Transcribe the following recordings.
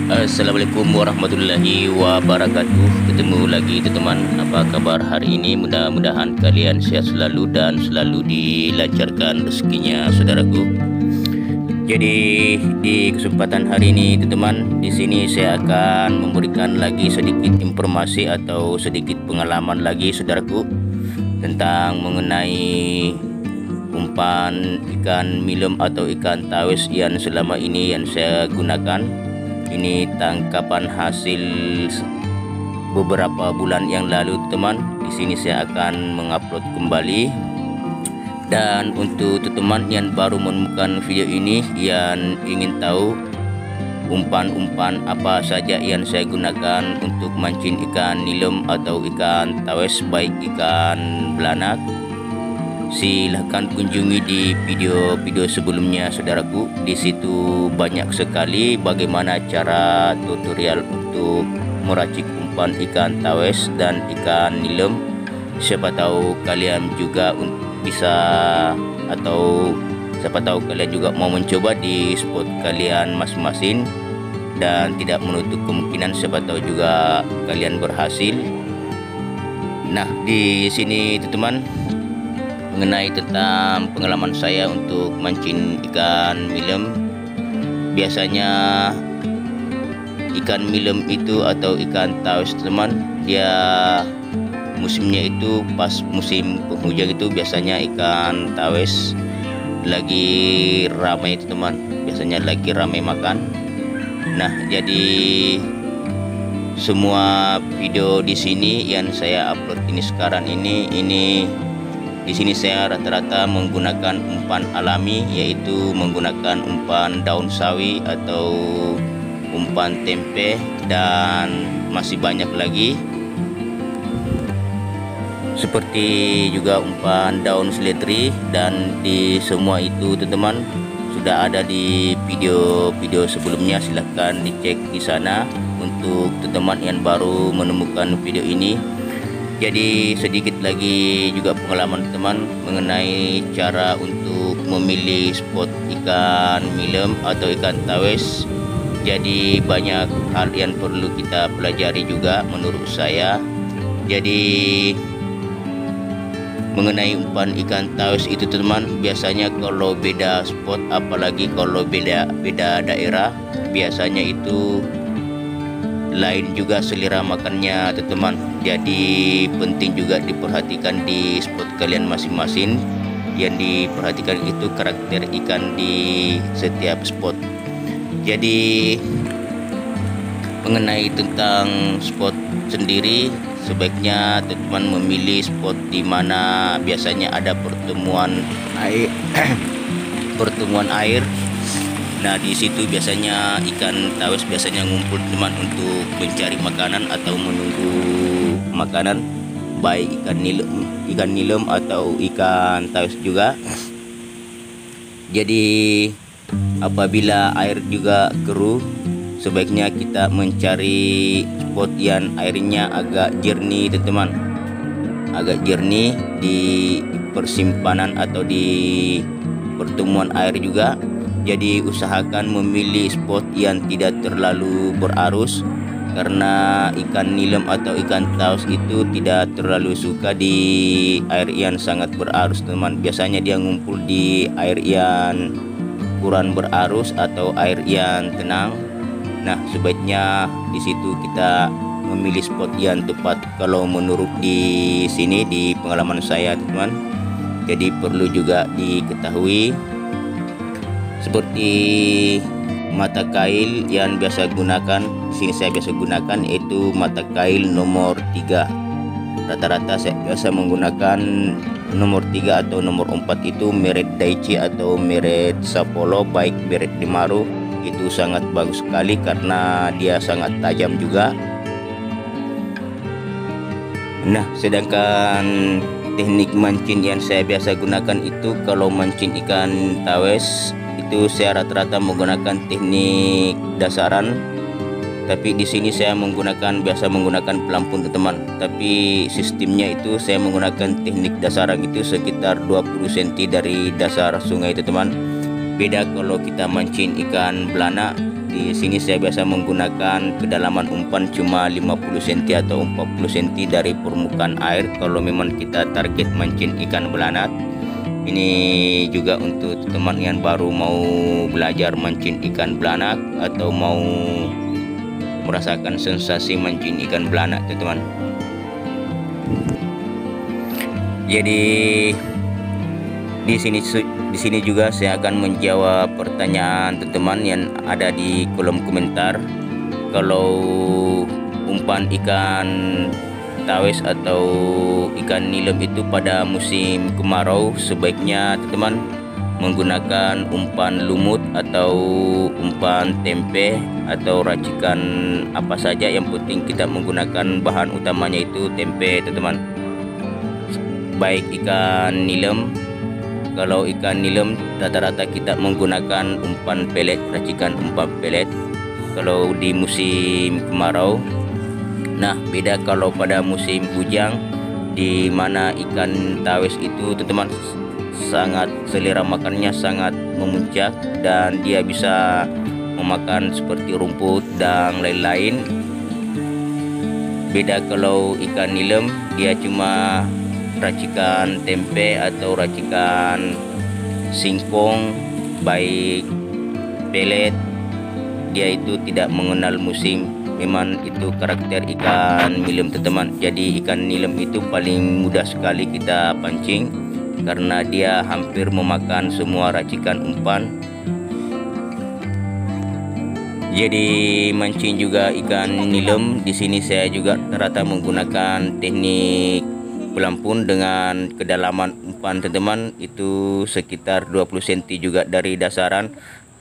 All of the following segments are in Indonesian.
Assalamualaikum warahmatullahi wabarakatuh. Ketemu lagi teman-teman. Apa kabar hari ini? Mudah-mudahan kalian sehat selalu dan selalu dilancarkan rezekinya, saudaraku. Jadi di kesempatan hari ini teman-teman, di sini saya akan memberikan lagi sedikit informasi atau sedikit pengalaman lagi, saudaraku, tentang mengenai umpan ikan milem atau ikan tawes yang selama ini yang saya gunakan. Ini tangkapan hasil beberapa bulan yang lalu, teman. Di sini saya akan mengupload kembali. Dan untuk teman yang baru menemukan video ini, yang ingin tahu umpan-umpan apa saja yang saya gunakan untuk mancing ikan nilem atau ikan tawes, baik ikan belanak, silahkan kunjungi di video-video sebelumnya, saudaraku. Di situ banyak sekali bagaimana cara tutorial untuk meracik umpan ikan tawes dan ikan nilem. Siapa tahu kalian juga bisa, atau siapa tahu kalian juga mau mencoba di spot kalian masing-masing, dan tidak menutup kemungkinan siapa tahu juga kalian berhasil. Nah, di sini teman-teman, mengenai tentang pengalaman saya untuk mancing ikan milem. Biasanya ikan milem itu atau ikan tawes, teman, dia musimnya itu pas musim penghujan. Itu biasanya ikan tawes lagi ramai, teman, biasanya lagi ramai makan. Nah, jadi semua video di sini yang saya upload ini sekarang ini di sini saya rata-rata menggunakan umpan alami, yaitu menggunakan umpan daun sawi atau umpan tempe, dan masih banyak lagi seperti juga umpan daun seledri. Dan di semua itu teman-teman sudah ada di video-video sebelumnya, silahkan dicek di sana untuk teman-teman yang baru menemukan video ini. Jadi sedikit lagi juga pengalaman teman mengenai cara untuk memilih spot ikan milem atau ikan tawes. Jadi banyak hal yang perlu kita pelajari juga menurut saya. Jadi mengenai umpan ikan tawes itu teman, biasanya kalau beda spot, apalagi kalau beda daerah, biasanya itu lain juga selera makannya, teman. Jadi penting juga diperhatikan di spot kalian masing-masing. Yang diperhatikan itu karakter ikan di setiap spot. Jadi mengenai tentang spot sendiri, sebaiknya teman memilih spot di mana biasanya ada pertemuan air pertemuan air. Nah, di situ biasanya ikan tawes biasanya ngumpul, teman, untuk mencari makanan atau menunggu makanan, baik ikan nilem atau ikan tawes juga. Jadi apabila air juga keruh, sebaiknya kita mencari spot yang airnya agak jernih, teman, agak jernih di persimpanan atau di pertemuan air juga. Jadi usahakan memilih spot yang tidak terlalu berarus, karena ikan nilem atau ikan tawes itu tidak terlalu suka di air yang sangat berarus, teman. Biasanya dia ngumpul di air yang kurang berarus atau air yang tenang. Nah, sebaiknya di situ kita memilih spot yang tepat kalau menurut di sini, di pengalaman saya, teman. Jadi perlu juga diketahui seperti mata kail yang biasa gunakan. Sini saya biasa gunakan itu mata kail nomor 3. Rata-rata saya biasa menggunakan nomor 3 atau nomor 4 itu merek Daichi atau merek Sapolo, baik merek Dimaru. Itu sangat bagus sekali karena dia sangat tajam juga. Nah, sedangkan teknik mancing yang saya biasa gunakan itu kalau mancing ikan tawes itu saya rata-rata menggunakan teknik dasaran. Tapi di sini saya biasa menggunakan pelampung, teman. Tapi sistemnya itu saya menggunakan teknik dasaran itu sekitar 20 cm dari dasar sungai itu, teman. Beda kalau kita mancing ikan belanak. Di sini saya biasa menggunakan kedalaman umpan cuma 50 cm atau 40 cm dari permukaan air kalau memang kita target mancing ikan belanak. Ini juga untuk teman yang baru mau belajar mancing ikan belanak atau mau merasakan sensasi mancing ikan belanak, teman-teman. Jadi di sini juga saya akan menjawab pertanyaan teman-teman yang ada di kolom komentar. Kalau umpan ikan tawes atau ikan nilem itu pada musim kemarau, sebaiknya teman-teman menggunakan umpan lumut atau umpan tempe atau racikan apa saja, yang penting kita menggunakan bahan utamanya itu tempe, teman-teman. Baik ikan nilem, kalau ikan nilem rata-rata kita menggunakan umpan pelet, racikan umpan pelet kalau di musim kemarau. Nah, beda kalau pada musim hujan, di mana ikan tawes itu teman-teman sangat selera makannya sangat memuncak dan dia bisa memakan seperti rumput dan lain-lain. Beda kalau ikan nilem, dia cuma racikan tempe atau racikan singkong, baik pelet, dia itu tidak mengenal musim. Memang itu karakter ikan nilem, teman-teman. Jadi ikan nilem itu paling mudah sekali kita pancing karena dia hampir memakan semua racikan umpan. Jadi mancing juga ikan nilem, di sini saya juga rata menggunakan teknik pelampun dengan kedalaman umpan, teman-teman, itu sekitar 20 cm juga dari dasaran.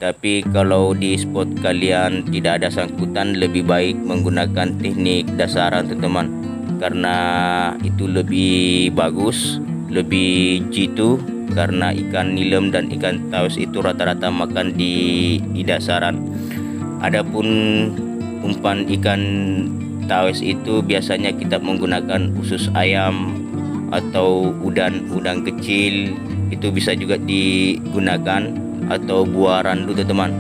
Tapi kalau di spot kalian tidak ada sangkutan, lebih baik menggunakan teknik dasaran, teman-teman, karena itu lebih bagus, lebih jitu, karena ikan nilem dan ikan tawes itu rata-rata makan di dasaran. Adapun umpan ikan tawes itu biasanya kita menggunakan usus ayam atau udang kecil, itu bisa juga digunakan, atau buah randu, teman-teman,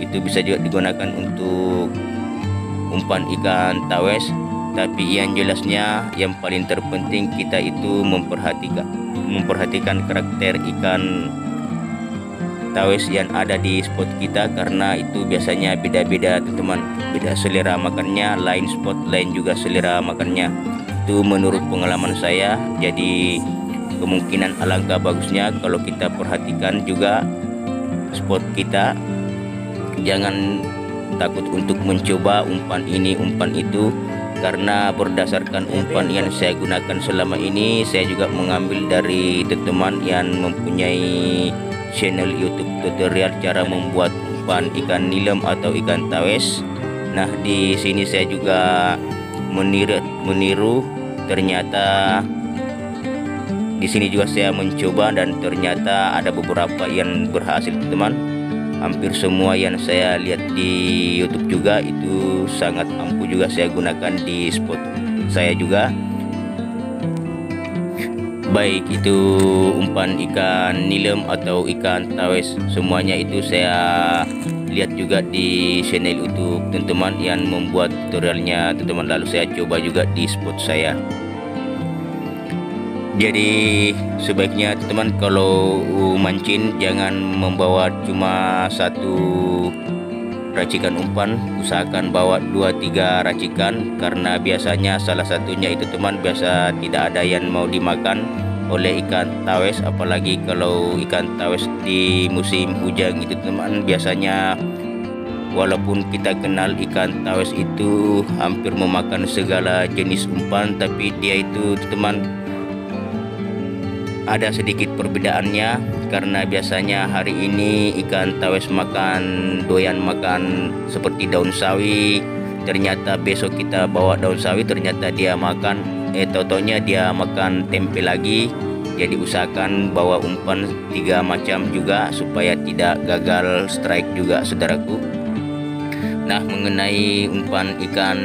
itu bisa juga digunakan untuk umpan ikan tawes. Tapi yang jelasnya yang paling terpenting kita itu memperhatikan karakter ikan tawes yang ada di spot kita, karena itu biasanya beda-beda, teman-teman, beda selera makannya, lain spot lain juga selera makannya. Itu menurut pengalaman saya. Jadi kemungkinan alangkah bagusnya kalau kita perhatikan juga spot kita, jangan takut untuk mencoba umpan ini umpan itu, karena berdasarkan umpan yang saya gunakan selama ini, saya juga mengambil dari teman-teman yang mempunyai channel YouTube tutorial cara membuat umpan ikan nilem atau ikan tawes. Nah, di sini saya juga meniru. Ternyata di sini juga saya mencoba dan ternyata ada beberapa yang berhasil, teman-teman. Hampir semua yang saya lihat di YouTube juga itu sangat ampuh juga saya gunakan di spot saya juga. Baik itu umpan ikan nilem atau ikan tawes, semuanya itu saya lihat juga di channel YouTube teman-teman yang membuat tutorialnya, teman-teman, lalu saya coba juga di spot saya. Jadi sebaiknya teman-teman kalau mancing jangan membawa cuma satu racikan umpan, usahakan bawa 2-3 racikan, karena biasanya salah satunya itu teman biasa tidak ada yang mau dimakan oleh ikan tawes. Apalagi kalau ikan tawes di musim hujan itu, teman, biasanya walaupun kita kenal ikan tawes itu hampir memakan segala jenis umpan, tapi dia itu, teman, ada sedikit perbedaannya, karena biasanya hari ini ikan tawes doyan makan seperti daun sawi, ternyata besok kita bawa daun sawi ternyata dia makan totonya dia makan tempe lagi. Jadi usahakan bawa umpan 3 macam juga supaya tidak gagal strike juga, saudaraku. Nah, mengenai umpan ikan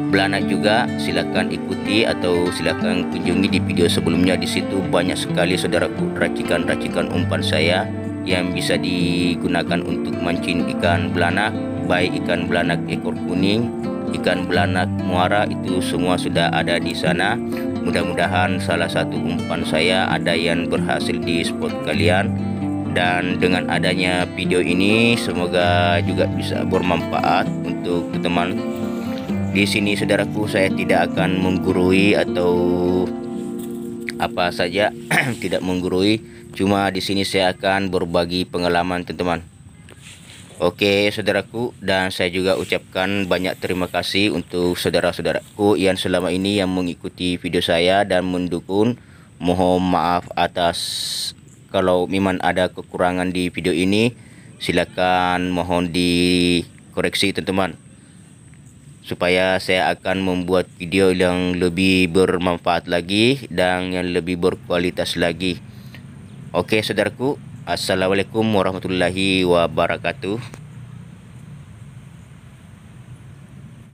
belanak juga silakan ikuti atau silakan kunjungi di video sebelumnya. Di situ banyak sekali, saudaraku, racikan-racikan umpan saya yang bisa digunakan untuk mancing ikan belanak, baik ikan belanak ekor kuning, ikan belanak muara, itu semua sudah ada di sana. Mudah-mudahan salah satu umpan saya ada yang berhasil di spot kalian, dan dengan adanya video ini semoga juga bisa bermanfaat untuk teman. Di sini saudaraku, saya tidak akan menggurui atau apa saja tidak menggurui, cuma di sini saya akan berbagi pengalaman teman-teman. Oke saudaraku, dan saya juga ucapkan banyak terima kasih untuk saudara-saudaraku yang selama ini yang mengikuti video saya dan mendukung. Mohon maaf atas kalau memang ada kekurangan di video ini, silakan mohon dikoreksi teman-teman, supaya saya akan membuat video yang lebih bermanfaat lagi dan yang lebih berkualitas lagi. Oke saudaraku, assalamualaikum warahmatullahi wabarakatuh.